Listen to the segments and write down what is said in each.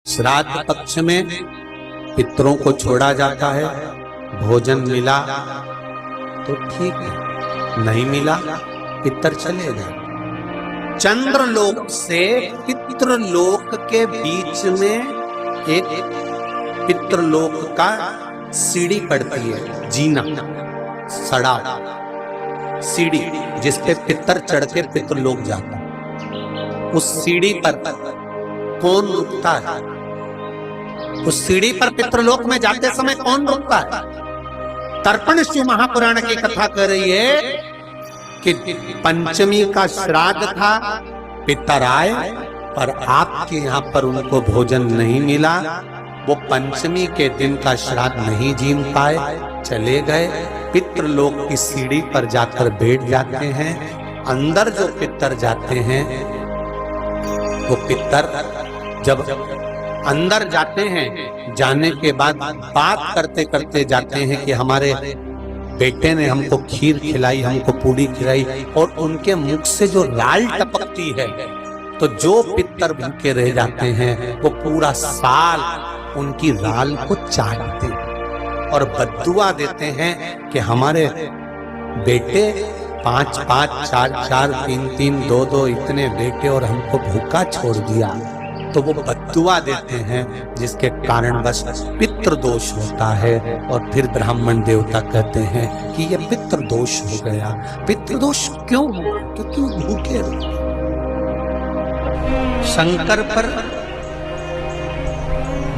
श्राद्ध पक्ष में पितरों को छोड़ा जाता है, भोजन मिला तो ठीक है, नहीं मिला पितर चले गए। चंद्रलोक से पितृलोक के बीच में एक पितृलोक का सीढ़ी पड़ती है, जीना सड़ा सीढ़ी जिसपे पितर चढ़ के पितृलोक जाता है। उस सीढ़ी पर कौन रुकता है? उस सीढ़ी पर पितृलोक में जाते समय कौन रुकता है? तर्पण शिव महापुराण की कथा कर रही है कि पंचमी का श्राद्ध था, पितर आए पर आपके यहाँ पर उनको भोजन नहीं मिला, वो पंचमी के दिन का श्राद्ध नहीं जीन पाए, चले गए। पितृलोक की सीढ़ी पर जाकर बैठ जाते हैं। अंदर जो पितर जाते हैं वो पितर जब अंदर जाते हैं, जाने के बाद बात करते करते जाते हैं कि हमारे बेटे ने हमको खीर खिलाई, हमको पूड़ी खिलाई, और उनके मुख से जो लाल टपकती है, तो जो पितर भूखे रह जाते हैं वो पूरा साल उनकी लाल को चाटते हैं और बद्दुआ देते हैं कि हमारे बेटे 5-5, 4-4, 3-3, 2-2 इतने बेटे और हमको भूखा छोड़ दिया। तो वो बद्दुआ देते हैं, जिसके कारण बस पितृदोष होता है। और फिर ब्राह्मण देवता कहते हैं कि ये पितृदोष हो गया। पितृदोष क्यों हुआ? क्योंकि भूखे रहे। शंकर पर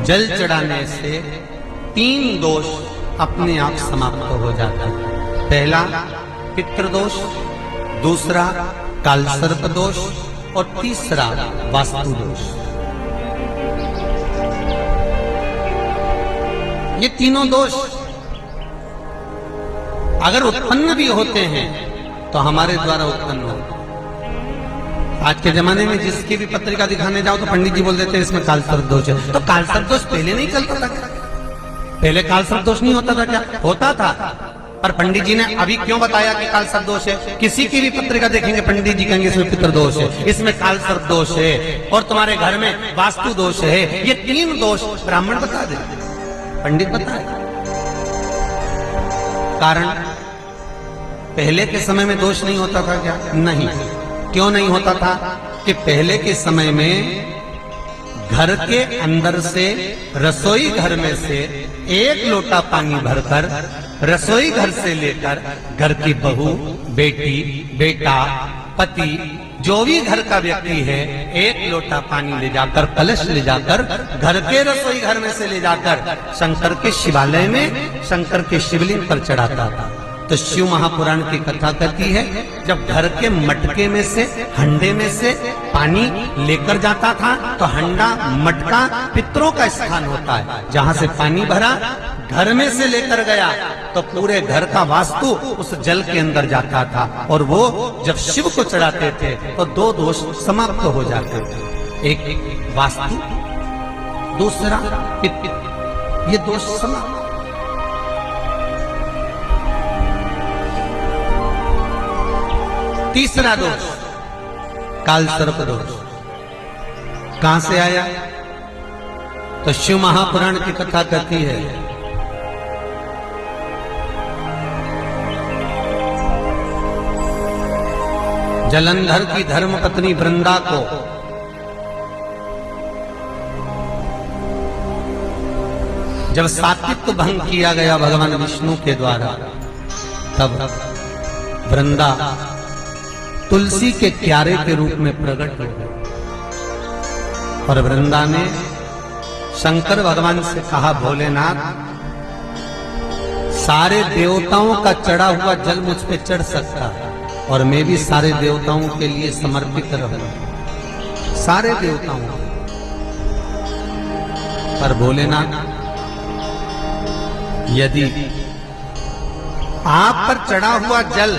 जल चढ़ाने से 3 दोष अपने आप समाप्त हो जाता है। पहला पितृदोष, दूसरा कालसर्प दोष और तीसरा वास्तु दोष। ये तीनों दोष अगर उत्पन्न भी होते हैं तो हमारे द्वारा उत्पन्न होते। आज के जमाने में जिसकी भी पत्रिका दिखाने जाओ तो पंडित जी बोल देते हैं इसमें कालसर्प दोष है। तो कालसर्प दोष पहले नहीं चलता था क्या? पहले कालसर्प दोष नहीं होता था क्या? होता था, पर पंडित जी ने अभी क्यों बताया कि कालसर्प दोष है? किसी की भी पत्रिका देखेंगे पंडित जी कहेंगे इसमें पितृदोष है, इसमें कालसर्प दोष है और तुम्हारे घर में वास्तु दोष है। ये 3 दोष ब्राह्मण बता देते, पंडित बताए। कारण पहले के समय में दोष नहीं होता था क्या? नहीं। क्यों नहीं होता था? कि पहले के समय में घर के अंदर से रसोई घर में से 1 लोटा पानी भरकर रसोई घर से लेकर घर की बहू, बेटी, बेटा, पति, जो भी घर का व्यक्ति है 1 लोटा पानी ले जाकर, कलश ले जाकर घर के रसोई घर में से ले जाकर शंकर के शिवालय में, शंकर के शिवलिंग पर चढ़ाता था। तो शिव महापुराण की कथा कहती है जब घर के मटके में से, हंडे में से पानी लेकर जाता था तो हंडा, मटका पितरों का स्थान होता है। जहां से पानी भरा घर में से लेकर गया तो पूरे घर का वास्तु उस जल के अंदर जाता था, और वो जब शिव को चढ़ाते थे तो 2 दोष समाप्त हो जाते थे। एक वास्तु, दूसरा पितृ, ये दोष समाप्त। तीसरा दोष कालसर्प दोष कहां से आया? तो शिव महापुराण की कथा कहती है जलंधर की धर्मपत्नी वृंदा को जब सात्वित्व भंग किया गया भगवान विष्णु के द्वारा, तब वृंदा तुलसी के क्यारे के रूप में प्रकट हो गई। और वृंदा ने शंकर भगवान से कहा, भोलेनाथ, सारे देवताओं का चढ़ा हुआ जल मुझ पे चढ़ सकता है और मैं भी सारे देवताओं के लिए समर्पित रहूं, सारे देवताओं। पर भोलेनाथ, यदि आप पर चढ़ा हुआ जल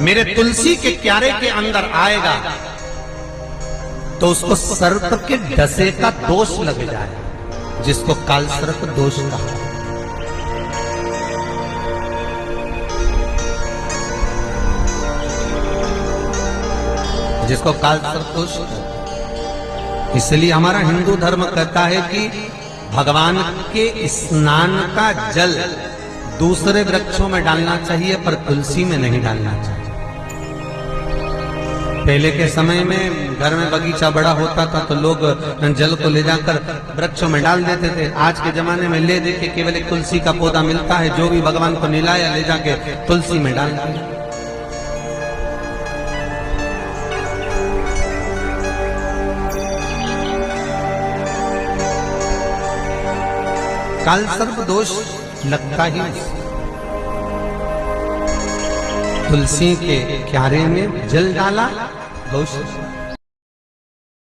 मेरे तुलसी के क्यारे के अंदर आएगा तो उसको सर्प के डसे का दोष लग जाए, जिसको कालसर्प दोष कहा। जिसको कालसर्प दोष इसलिए हमारा हिंदू धर्म कहता है कि भगवान के स्नान का जल दूसरे वृक्षों में डालना चाहिए, पर तुलसी में नहीं डालना चाहिए। पहले के समय में घर में बगीचा बड़ा होता था तो लोग जल को ले जाकर वृक्षों में डाल देते थे। आज के जमाने में ले देके केवल एक तुलसी का पौधा मिलता है, जो भी भगवान को निलाया ले जाके तुलसी में डाल दिया। काल सर्प दोष लगता ही तुलसी के क्यारे में जल डाला दोष